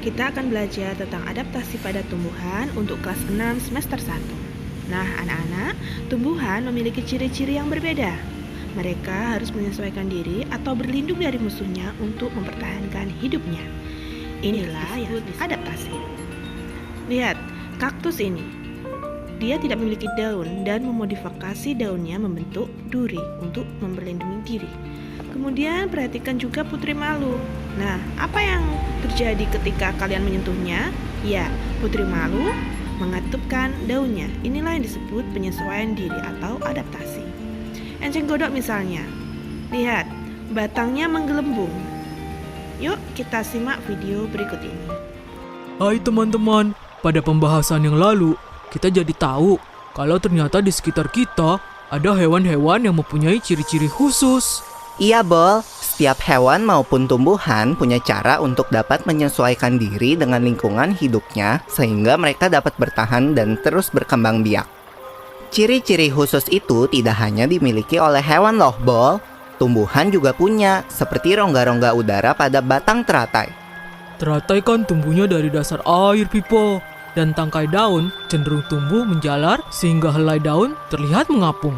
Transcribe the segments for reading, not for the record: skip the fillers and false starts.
kita akan belajar tentang adaptasi pada tumbuhan untuk kelas 6 semester 1. Nah, anak-anak, tumbuhan memiliki ciri-ciri yang berbeda. Mereka harus menyesuaikan diri atau berlindung dari musuhnya untuk mempertahankan hidupnya. Inilah yang disebut adaptasi. Lihat, kaktus ini. Dia tidak memiliki daun dan memodifikasi daunnya membentuk duri untuk memperlindungi diri. Kemudian perhatikan juga putri malu. Nah, apa yang terjadi ketika kalian menyentuhnya? Ya, putri malu mengatupkan daunnya. Inilah yang disebut penyesuaian diri atau adaptasi. Enceng godok misalnya. Lihat, batangnya menggelembung. Yuk kita simak video berikut ini. Hai teman-teman, pada pembahasan yang lalu, kita jadi tahu kalau ternyata di sekitar kita ada hewan-hewan yang mempunyai ciri-ciri khusus. Iya, Bol. Setiap hewan maupun tumbuhan punya cara untuk dapat menyesuaikan diri dengan lingkungan hidupnya sehingga mereka dapat bertahan dan terus berkembang biak. Ciri-ciri khusus itu tidak hanya dimiliki oleh hewan loh, Bol. Tumbuhan juga punya, seperti rongga-rongga udara pada batang teratai. Teratai kan tumbuhnya dari dasar air, Pipo. Dan tangkai daun cenderung tumbuh menjalar sehingga helai daun terlihat mengapung.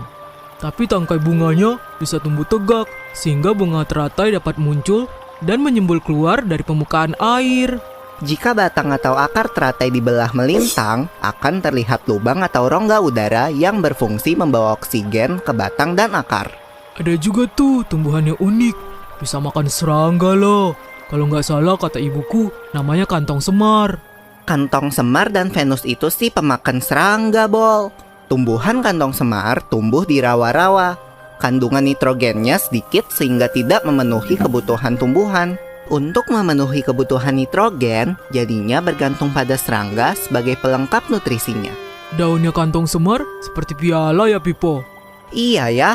Tapi tangkai bunganya bisa tumbuh tegak sehingga bunga teratai dapat muncul dan menyembul keluar dari permukaan air. Jika batang atau akar teratai dibelah melintang, akan terlihat lubang atau rongga udara yang berfungsi membawa oksigen ke batang dan akar. Ada juga tuh tumbuhan yang unik, bisa makan serangga loh. Kalau nggak salah kata ibuku, namanya kantong semar. Kantong semar dan Venus itu sih pemakan serangga, Bol. Tumbuhan kantong semar tumbuh di rawa-rawa. Kandungan nitrogennya sedikit sehingga tidak memenuhi kebutuhan tumbuhan. Untuk memenuhi kebutuhan nitrogen, jadinya bergantung pada serangga sebagai pelengkap nutrisinya. Daunnya kantong semar seperti piala ya, Pipo? Iya ya.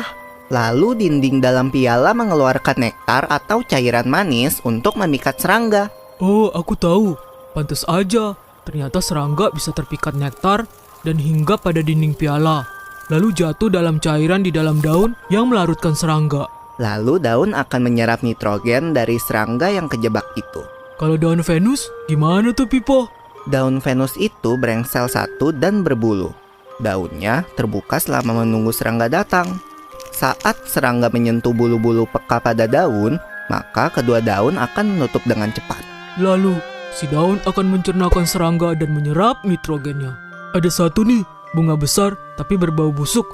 Lalu dinding dalam piala mengeluarkan nektar atau cairan manis untuk memikat serangga. Oh, aku tahu. Pantas aja. Ternyata serangga bisa terpikat nektar dan hinggap pada dinding piala, lalu jatuh dalam cairan di dalam daun yang melarutkan serangga. Lalu daun akan menyerap nitrogen dari serangga yang kejebak itu. Kalau daun Venus, gimana tuh, Pipo? Daun Venus itu berengsel satu dan berbulu. Daunnya terbuka selama menunggu serangga datang. Saat serangga menyentuh bulu-bulu peka pada daun, maka kedua daun akan menutup dengan cepat. Lalu, si daun akan mencernakan serangga dan menyerap nitrogennya. Ada satu nih, bunga besar tapi berbau busuk.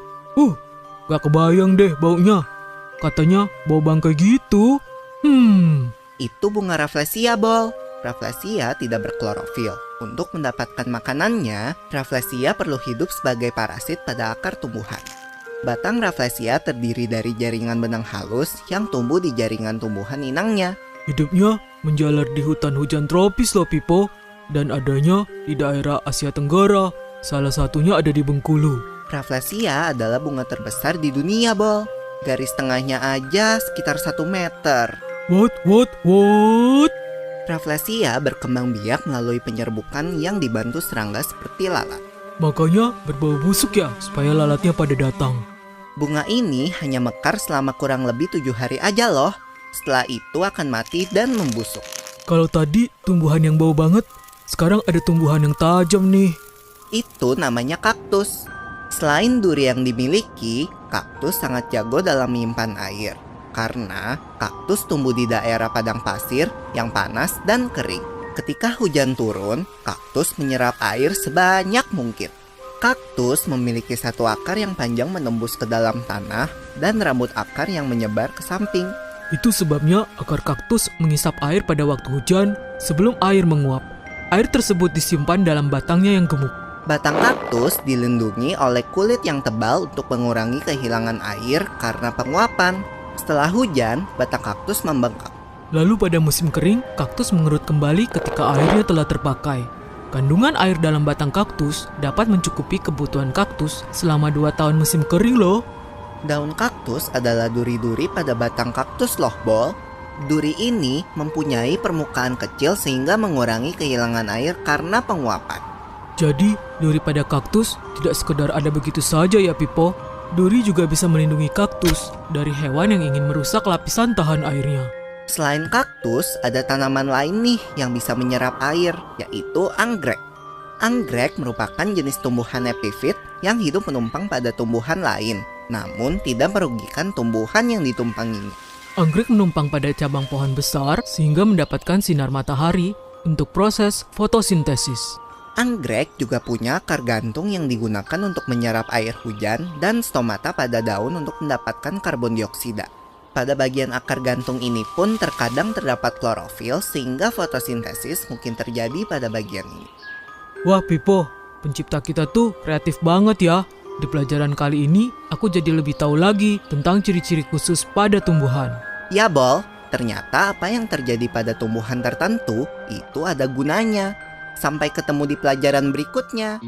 Gak kebayang deh baunya. Katanya bau bangkai gitu. Itu bunga Rafflesia, Bol. Rafflesia tidak berklorofil. Untuk mendapatkan makanannya, Rafflesia perlu hidup sebagai parasit pada akar tumbuhan. Batang Rafflesia terdiri dari jaringan benang halus yang tumbuh di jaringan tumbuhan inangnya. Hidupnya menjalar di hutan hujan tropis loh, Pipo. Dan adanya di daerah Asia Tenggara. Salah satunya ada di Bengkulu. Rafflesia adalah bunga terbesar di dunia, Bol. Garis tengahnya aja sekitar 1 meter. What? Rafflesia berkembang biak melalui penyerbukan yang dibantu serangga seperti lalat. Makanya berbau busuk ya, supaya lalatnya pada datang. Bunga ini hanya mekar selama kurang lebih 7 hari aja loh. Setelah itu akan mati dan membusuk. Kalau tadi tumbuhan yang bau banget, sekarang ada tumbuhan yang tajam nih. Itu namanya kaktus. Selain duri yang dimiliki, kaktus sangat jago dalam menyimpan air. Karena kaktus tumbuh di daerah padang pasir yang panas dan kering. Ketika hujan turun, kaktus menyerap air sebanyak mungkin. Kaktus memiliki satu akar yang panjang menembus ke dalam tanah dan rambut akar yang menyebar ke samping. Itu sebabnya akar kaktus mengisap air pada waktu hujan sebelum air menguap. Air tersebut disimpan dalam batangnya yang gemuk. Batang kaktus dilindungi oleh kulit yang tebal untuk mengurangi kehilangan air karena penguapan. Setelah hujan, batang kaktus membengkak. Lalu pada musim kering, kaktus mengerut kembali ketika airnya telah terpakai. Kandungan air dalam batang kaktus dapat mencukupi kebutuhan kaktus selama 2 tahun musim kering loh. Daun kaktus adalah duri-duri pada batang kaktus loh, Bol. Duri ini mempunyai permukaan kecil sehingga mengurangi kehilangan air karena penguapan. Jadi, duri pada kaktus tidak sekedar ada begitu saja ya, Pipo. Duri juga bisa melindungi kaktus dari hewan yang ingin merusak lapisan tahan airnya. Selain kaktus, ada tanaman lain nih yang bisa menyerap air, yaitu anggrek. Anggrek merupakan jenis tumbuhan epifit yang hidup menumpang pada tumbuhan lain, namun tidak merugikan tumbuhan yang ditumpanginya. Anggrek menumpang pada cabang pohon besar sehingga mendapatkan sinar matahari untuk proses fotosintesis. Anggrek juga punya akar gantung yang digunakan untuk menyerap air hujan dan stomata pada daun untuk mendapatkan karbon dioksida. Pada bagian akar gantung ini pun terkadang terdapat klorofil sehingga fotosintesis mungkin terjadi pada bagian ini. Wah Pipo, pencipta kita tuh kreatif banget ya. Di pelajaran kali ini, aku jadi lebih tahu lagi tentang ciri-ciri khusus pada tumbuhan. Ya Bol, ternyata apa yang terjadi pada tumbuhan tertentu itu ada gunanya. Sampai ketemu di pelajaran berikutnya.